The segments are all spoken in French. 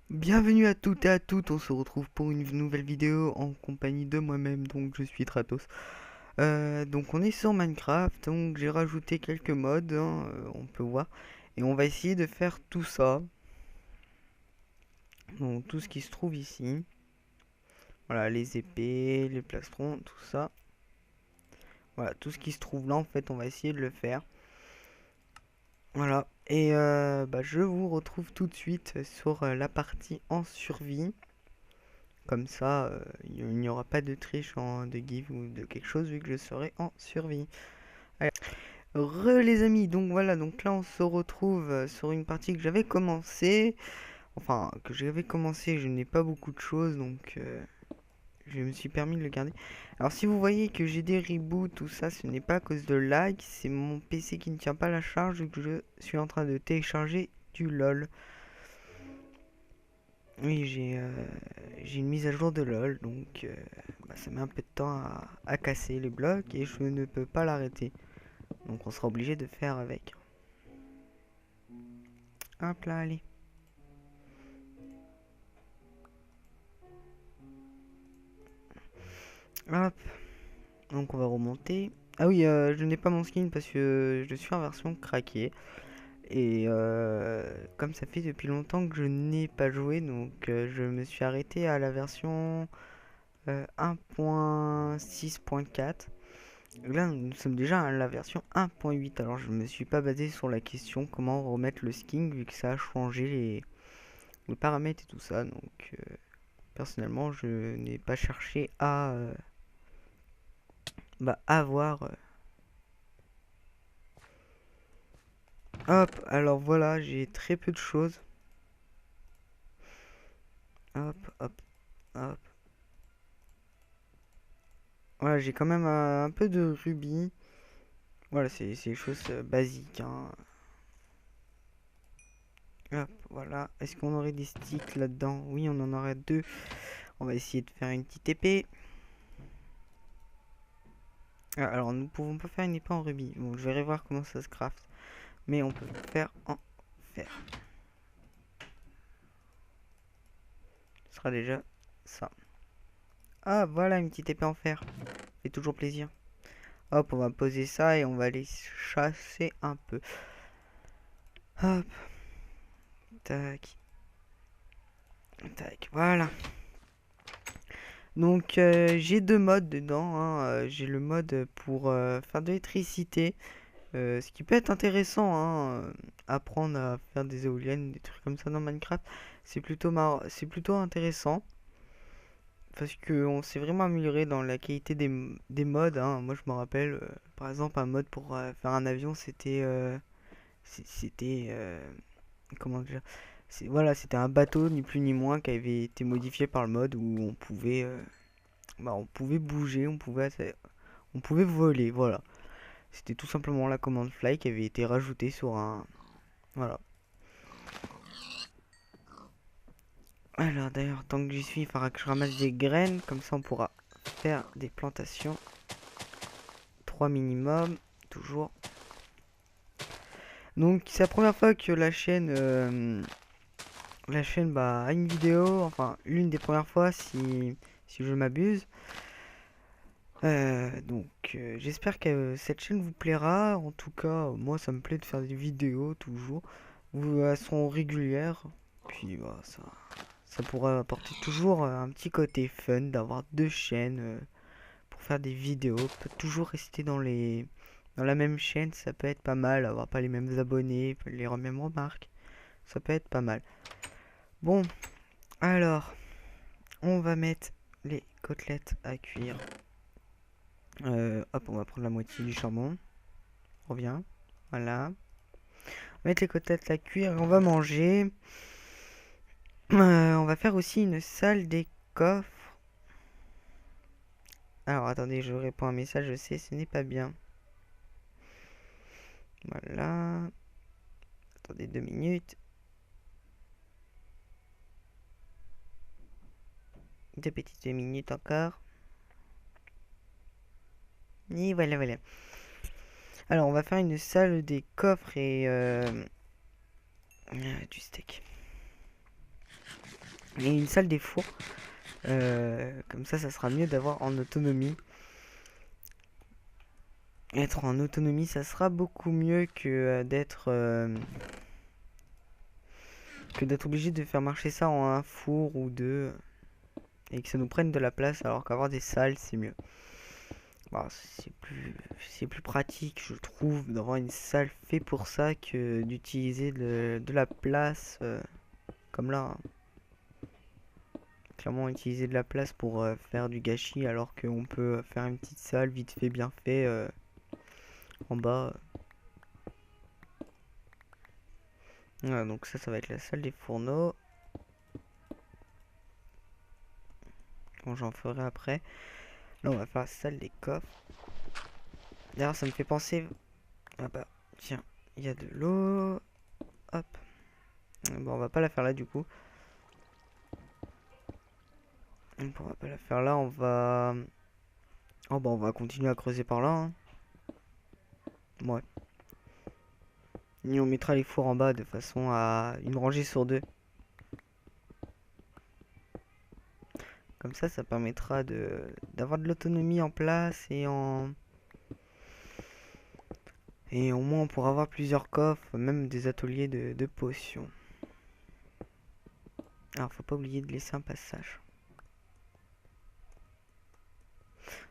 Bienvenue à toutes et à toutes, on se retrouve pour une nouvelle vidéo en compagnie de moi-même, donc je suis Tratos. Donc on est sur Minecraft, donc j'ai rajouté quelques mods, on peut voir, et on va essayer de faire tout ça, donc tout ce qui se trouve ici, voilà, les épées, les plastrons, tout ça, voilà, tout ce qui se trouve là en fait on va essayer de le faire, voilà, et je vous retrouve tout de suite sur la partie en survie. Comme ça, il n'y aura pas de triche de give ou de quelque chose vu que je serai en survie. Allez. Les amis, donc voilà, donc là on se retrouve sur une partie que j'avais commencé. Enfin, que j'avais commencé, je n'ai pas beaucoup de choses, donc je me suis permis de le garder. Alors si vous voyez que j'ai des reboots, tout ça, ce n'est pas à cause de lag, c'est mon PC qui ne tient pas la charge vu que je suis en train de télécharger du LOL. Oui, j'ai une mise à jour de LOL, donc ça met un peu de temps à casser les blocs et je ne peux pas l'arrêter. Donc on sera obligé de faire avec. Hop là, allez. Hop. Donc on va remonter. Ah oui, je n'ai pas mon skin parce que je suis en version craquée. Et comme ça fait depuis longtemps que je n'ai pas joué, donc je me suis arrêté à la version 1.6.4. Là, nous sommes déjà à la version 1.8. Alors, je me suis pas basé sur la question comment remettre le skin vu que ça a changé les paramètres et tout ça. Donc, personnellement, je n'ai pas cherché à avoir. Hop, alors voilà, j'ai très peu de choses. Hop, hop, hop. Voilà, j'ai quand même un peu de rubis. Voilà, c'est des choses basiques, hein. Hop, voilà. Est-ce qu'on aurait des sticks là-dedans? Oui, on en aurait deux. On va essayer de faire une petite épée. Ah, alors, nous pouvons pas faire une épée en rubis. Bon, je vais voir comment ça se craft. Mais on peut le faire en fer. Ce sera déjà ça. Ah, voilà une petite épée en fer. Fait toujours plaisir. Hop, on va poser ça et on va aller chasser un peu. Hop. Tac. Tac. Voilà. Donc, j'ai deux modes dedans, hein. J'ai le mode pour faire de l'électricité. Ce qui peut être intéressant, hein, apprendre à faire des éoliennes, des trucs comme ça dans Minecraft, c'est plutôt intéressant parce que on s'est vraiment amélioré dans la qualité des modes, hein. Moi, je me rappelle, par exemple, un mode pour faire un avion, c'était, comment dire, voilà, c'était un bateau ni plus ni moins qui avait été modifié par le mode où on pouvait bouger, on pouvait voler, voilà. C'était tout simplement la commande fly qui avait été rajoutée sur un. Voilà. Alors d'ailleurs, tant que j'y suis, il faudra que je ramasse des graines. Comme ça, on pourra faire des plantations. 3 minimum, toujours. Donc, c'est la première fois que la chaîne a une vidéo. Enfin, l'une des premières fois, si je m'abuse. J'espère que cette chaîne vous plaira. En tout cas, moi, ça me plaît de faire des vidéos toujours. Elles sont régulières. Puis, ça pourra apporter toujours un petit côté fun d'avoir deux chaînes pour faire des vidéos. Peut toujours rester dans la même chaîne, ça peut être pas mal. Avoir pas les mêmes abonnés, les mêmes remarques, ça peut être pas mal. Bon, alors, on va mettre les côtelettes à cuire. Hop, on va prendre la moitié du charbon. On revient. Voilà. On va mettre les côtelettes à cuire et on va manger. On va faire aussi une salle des coffres. Alors attendez, je réponds à un message, je sais, ce n'est pas bien. Voilà. Attendez 2 minutes. 2 petites minutes encore. Et voilà, voilà. Alors on va faire une salle des coffres et du steak. et une salle des fours. Comme ça sera mieux d'avoir en autonomie. Être en autonomie, ça sera beaucoup mieux que d'être obligé de faire marcher ça en un four ou deux et que ça nous prenne de la place, alors qu'avoir des salles c'est mieux. Bah, c'est plus pratique, je trouve, d'avoir une salle fait pour ça que d'utiliser de la place comme là, hein. Clairement, utiliser de la place pour faire du gâchis alors qu'on peut faire une petite salle vite fait, bien fait en bas. Voilà, donc ça va être la salle des fourneaux. Bon, j'en ferai après. Là, on va faire la salle des coffres. D'ailleurs, ça me fait penser. Ah bah, tiens, il y a de l'eau. Hop. Bon, on va pas la faire là du coup. Donc, on va pas la faire là, on va. Oh bah, on va continuer à creuser par là, hein. Ouais. Et on mettra les fours en bas de façon à une rangée sur deux. Comme ça permettra d'avoir de l'autonomie en place et au moins on pourra avoir plusieurs coffres, même des ateliers de potions. Alors faut pas oublier de laisser un passage.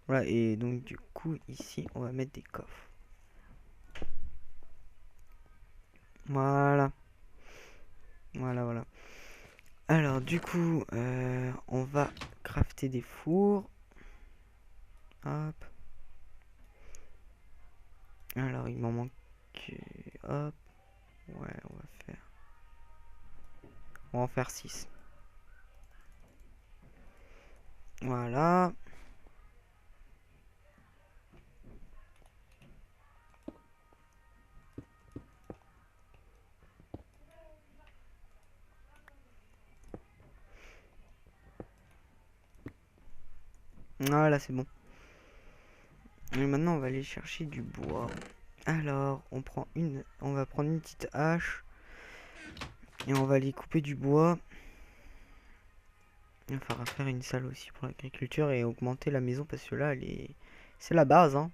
Voilà, et donc du coup ici on va mettre des coffres. Voilà. Voilà. Alors du coup on va crafter des fours. Hop. Alors il m'en manque. Hop. Ouais, on va faire. On va en faire 6. Voilà. Voilà, c'est bon. Et maintenant, on va aller chercher du bois. Alors, on va prendre une petite hache et on va aller couper du bois. Il va falloir faire une salle aussi pour l'agriculture et augmenter la maison parce que là, c'est la base, hein.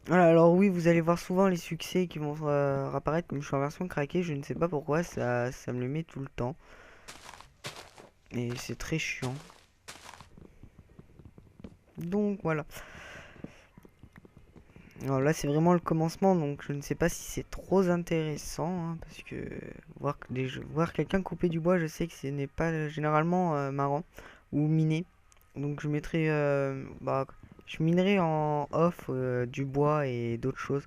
Voilà, alors oui, vous allez voir souvent les succès qui vont apparaître comme je suis en version craquée. Je ne sais pas pourquoi, ça me le met tout le temps. Et c'est très chiant. Donc voilà. Alors là, c'est vraiment le commencement, donc je ne sais pas si c'est trop intéressant, hein, parce que voir quelqu'un couper du bois, je sais que ce n'est pas généralement marrant, ou miner. Donc je minerai en off du bois et d'autres choses,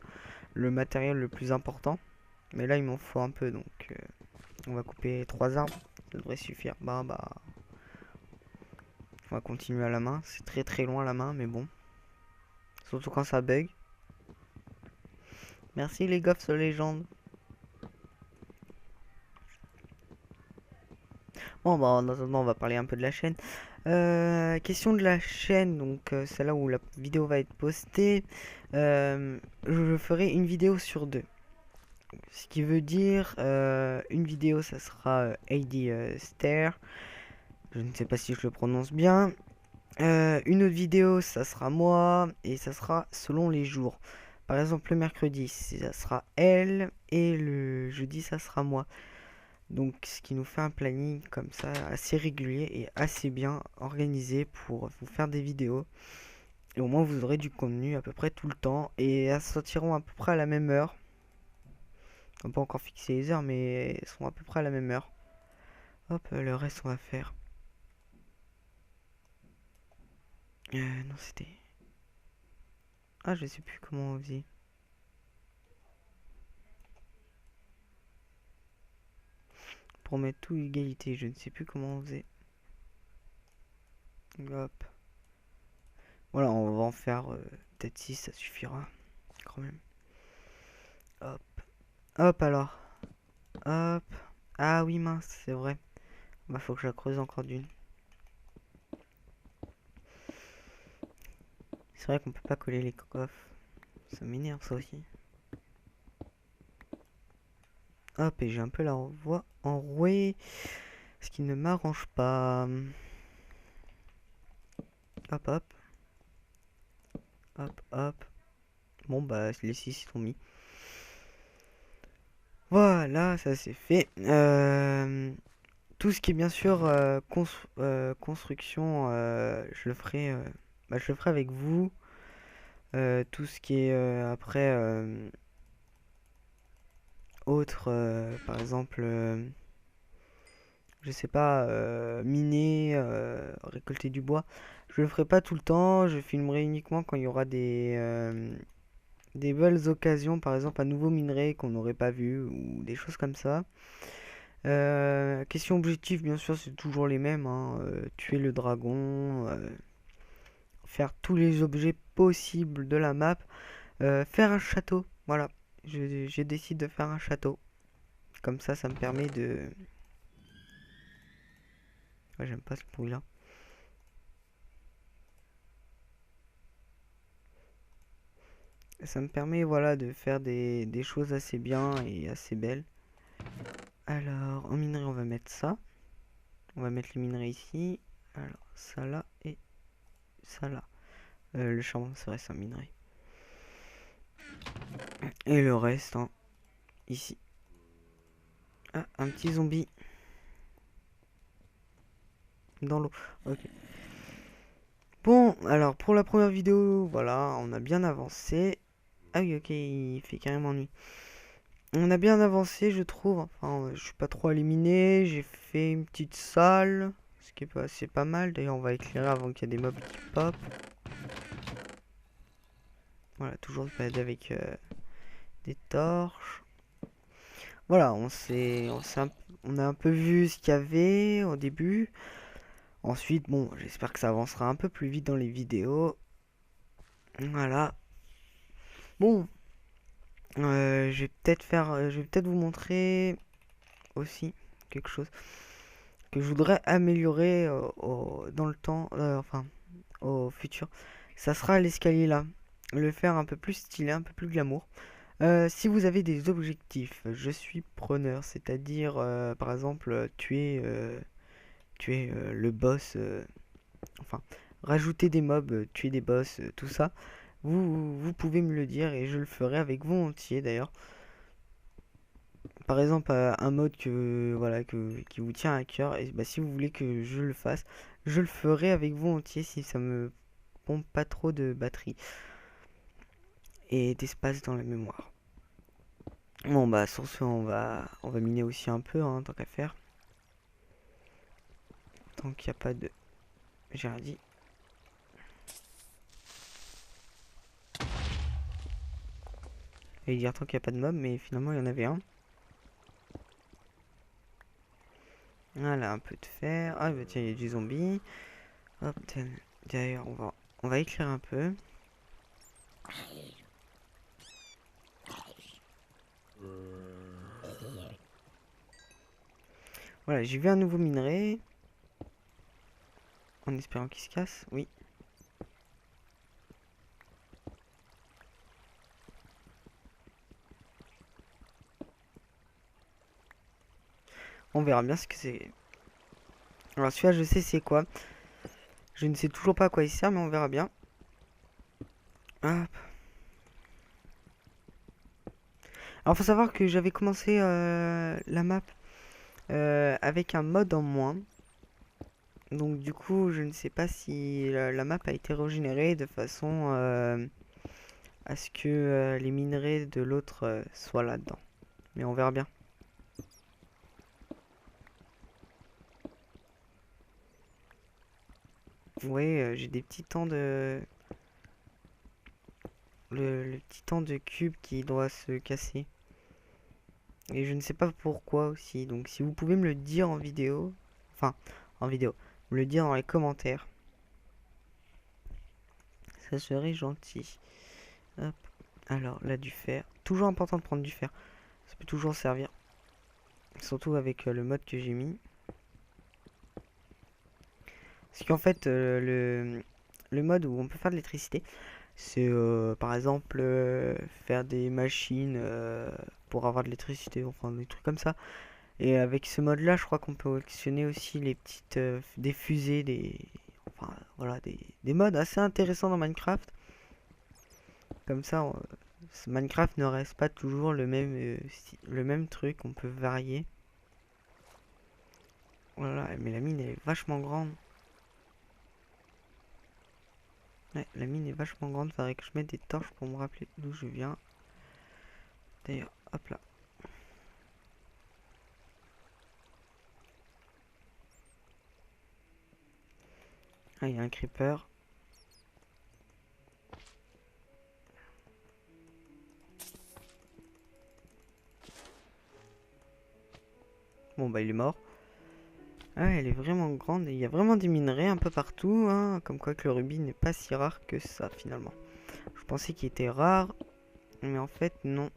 le matériel le plus important. Mais là, il m'en faut un peu, donc on va couper 3 arbres, ça devrait suffire. On va continuer à la main, c'est très très loin à la main, mais bon, surtout quand ça bug. Merci les Goffs Légende. Bon, bah, en attendant, on va parler un peu de la chaîne. Question de la chaîne, donc celle-là où la vidéo va être postée. Je ferai une vidéo sur deux. Ce qui veut dire, une vidéo, ça sera AD Stair. Je ne sais pas si je le prononce bien. Une autre vidéo, ça sera moi, et ça sera selon les jours. Par exemple, le mercredi, ça sera elle, et le jeudi, ça sera moi. Donc, ce qui nous fait un planning comme ça, assez régulier et assez bien organisé pour vous faire des vidéos. Et au moins, vous aurez du contenu à peu près tout le temps. Et elles sortiront à peu près à la même heure. On n'a pas encore fixé les heures, mais elles seront à peu près à la même heure. Hop, le reste, on va faire. Non, c'était. Ah, je sais plus comment on faisait. Pour mettre tout égalité, je ne sais plus comment on faisait. Hop. Voilà, on va en faire peut-être 6, ça suffira. Quand même. Hop. Hop alors. Hop. Ah oui, mince, c'est vrai. Bah, faut que je la creuse encore d'une. C'est vrai qu'on peut pas coller les coffres. Ça m'énerve ça aussi. Hop, et j'ai un peu la voix enrouée, ce qui ne m'arrange pas. Hop, hop. Hop, hop. Bon, bah, les 6 sont mis. Voilà, ça c'est fait. Tout ce qui est bien sûr construction, je le ferai avec vous. Tout ce qui est après autre, par exemple, je sais pas, miner, récolter du bois. Je le ferai pas tout le temps. Je filmerai uniquement quand il y aura des belles occasions, par exemple un nouveau minerai qu'on n'aurait pas vu ou des choses comme ça. Question objectif, bien sûr, c'est toujours les mêmes, hein. Tuer le dragon, faire tous les objets possibles de la map, faire un château. Voilà, je décide de faire un château. Comme ça me permet de... Ouais, j'aime pas ce bruit-là. Ça me permet, voilà, de faire des choses assez bien et assez belles. Alors, en minerai, on va mettre ça. On va mettre les minerais ici. Alors, ça là et ça là. Le charbon, c'est vrai, c'est un minerai. Et le reste, hein, ici. Ah, un petit zombie. Dans l'eau. Ok. Bon, alors, pour la première vidéo, voilà, on a bien avancé. Ah oui, ok, il fait carrément nuit. On a bien avancé, je trouve. Enfin, je suis pas trop éliminé. J'ai fait une petite salle. Ce qui est pas, c'est pas mal. D'ailleurs, on va éclairer avant qu'il y ait des mobs qui pop. Voilà, toujours se balader avec des torches. Voilà, on a un peu vu ce qu'il y avait au début. Ensuite, bon, j'espère que ça avancera un peu plus vite dans les vidéos. Voilà. Bon, je vais peut-être vous montrer aussi quelque chose que je voudrais améliorer dans le temps, enfin, au futur. Ça sera l'escalier là. Le faire un peu plus stylé, un peu plus glamour. Si vous avez des objectifs, je suis preneur, c'est-à-dire par exemple tuer le boss, enfin rajouter des mobs, tuer des boss, tout ça. Vous pouvez me le dire et je le ferai avec volontiers d'ailleurs. Par exemple, un mode que voilà qui vous tient à cœur et bah, si vous voulez que je le fasse, je le ferai avec volontiers si ça me pompe pas trop de batterie et d'espace dans la mémoire. Bon bah sur ce on va miner aussi un peu hein, tant qu'à faire. Tant qu'il n'y a pas de... J'ai rien dit. J'allais dire tant qu'il n'y a pas de mob mais finalement il y en avait un. Voilà un peu de fer. Ah bah tiens il y a du zombie. Hop d'ailleurs on va éclairer un peu. Voilà j'ai vu un nouveau minerai. En espérant qu'il se casse, oui. On verra bien ce que c'est. Alors celui-là je sais c'est quoi. Je ne sais toujours pas à quoi il sert mais on verra bien. Hop. Alors faut savoir que j'avais commencé la map avec un mode en moins. Donc du coup je ne sais pas si la map a été régénérée de façon à ce que les minerais de l'autre soient là-dedans. Mais on verra bien. Ouais, j'ai des petits temps de... Le petit temps de cube qui doit se casser. Et je ne sais pas pourquoi aussi. Donc si vous pouvez me le dire en vidéo. Enfin, en vidéo. Me le dire dans les commentaires. Ça serait gentil. Hop. Alors là du fer. Toujours important de prendre du fer. Ça peut toujours servir. Surtout avec le mode que j'ai mis. Parce qu'en fait le mode où on peut faire de l'électricité. C'est par exemple faire des machines pour avoir de l'électricité, enfin des trucs comme ça. Et avec ce mode là, je crois qu'on peut collectionner aussi les petites des fusées, enfin voilà, des modes assez intéressants dans Minecraft. Comme ça, Minecraft ne reste pas toujours le même truc, on peut varier. Voilà, mais la mine est vachement grande. Ouais, la mine est vachement grande, faudrait que je mette des torches pour me rappeler d'où je viens. D'ailleurs, hop là. Ah, il y a un creeper. Bon bah il est mort. Ah ouais, elle est vraiment grande et il y a vraiment des minerais un peu partout, hein, comme quoi que le rubis n'est pas si rare que ça finalement. Je pensais qu'il était rare, mais en fait non.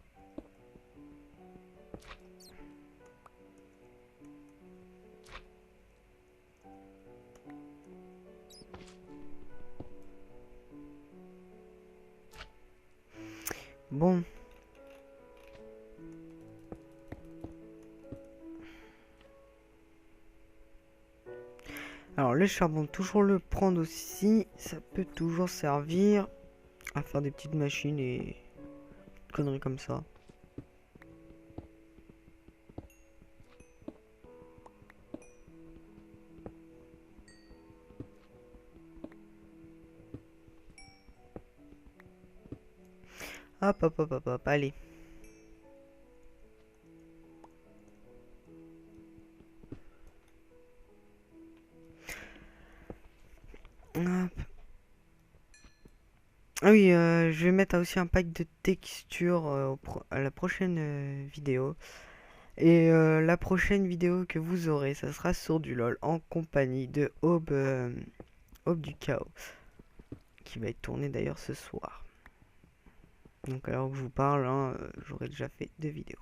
Bon. Alors le charbon, toujours le prendre aussi, ça peut toujours servir à faire des petites machines et conneries comme ça. Hop hop hop hop hop, allez. Hop. Ah oui, je vais mettre aussi un pack de textures à la prochaine vidéo. Et la prochaine vidéo que vous aurez, ça sera sur du LOL en compagnie de Aube du Chaos, qui va être tourné d'ailleurs ce soir. Donc alors que je vous parle, hein, j'aurais déjà fait 2 vidéos.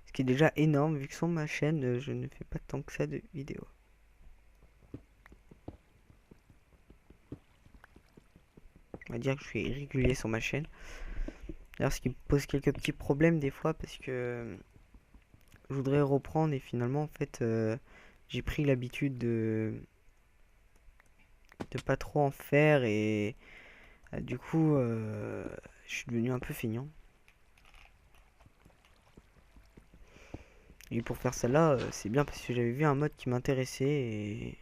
Ce qui est déjà énorme vu que sur ma chaîne, je ne fais pas tant que ça de vidéos. On va dire que je suis régulier sur ma chaîne. D'ailleurs, ce qui me pose quelques petits problèmes des fois parce que je voudrais reprendre et finalement en fait j'ai pris l'habitude de pas trop en faire et du coup je suis devenu un peu feignant. Et pour faire celle-là, c'est bien parce que j'avais vu un mode qui m'intéressait et...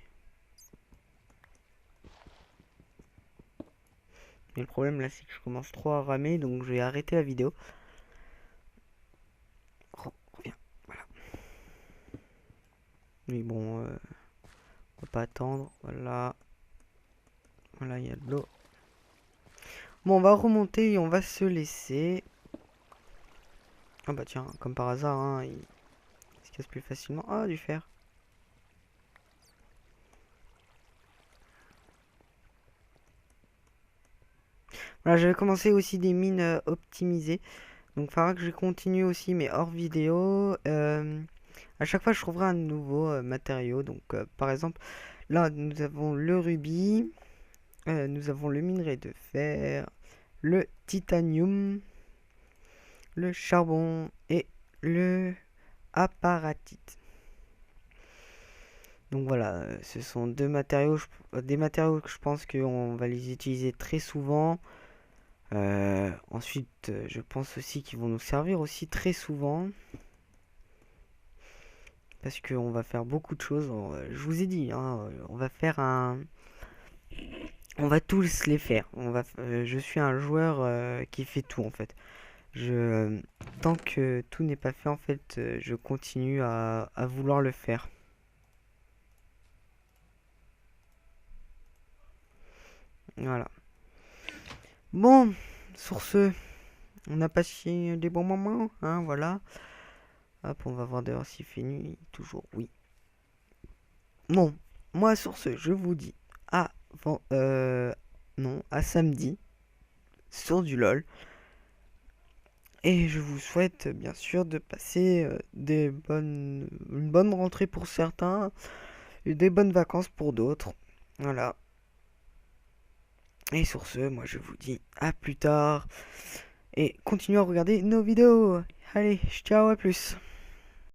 Mais le problème là c'est que je commence trop à ramer donc je vais arrêter la vidéo. Reviens, voilà. Mais bon, on va pas attendre, voilà. Voilà, il y a de l'eau. Bon, on va remonter et on va se laisser. Ah bah tiens, comme par hasard, hein, il se casse plus facilement. Ah, du fer. Voilà, j'avais commencé aussi des mines optimisées. Donc, il faudra que je continue aussi, mais hors vidéo. À chaque fois, je trouverai un nouveau matériau. Donc, par exemple, là, nous avons le rubis. Nous avons le minerai de fer. Le titanium. Le charbon. Et le apparatite. Donc voilà, ce sont deux matériaux, des matériaux que je pense qu'on va les utiliser très souvent. Ensuite, je pense aussi qu'ils vont nous servir aussi très souvent. Parce qu'on va faire beaucoup de choses. Je vous ai dit, hein, on va faire un... On va tous les faire. Je suis un joueur qui fait tout en fait. Tant que tout n'est pas fait en fait, je continue à vouloir le faire. Voilà. Bon, sur ce, on a passé des bons moments, hein, voilà. Hop, on va voir dehors s'il fait nuit. Toujours oui. Bon, moi sur ce, je vous dis non, à samedi sur du LOL. Et je vous souhaite bien sûr de passer une bonne rentrée pour certains et des bonnes vacances pour d'autres. Voilà. Et sur ce, moi je vous dis à plus tard et continuez à regarder nos vidéos. Allez, ciao, à plus.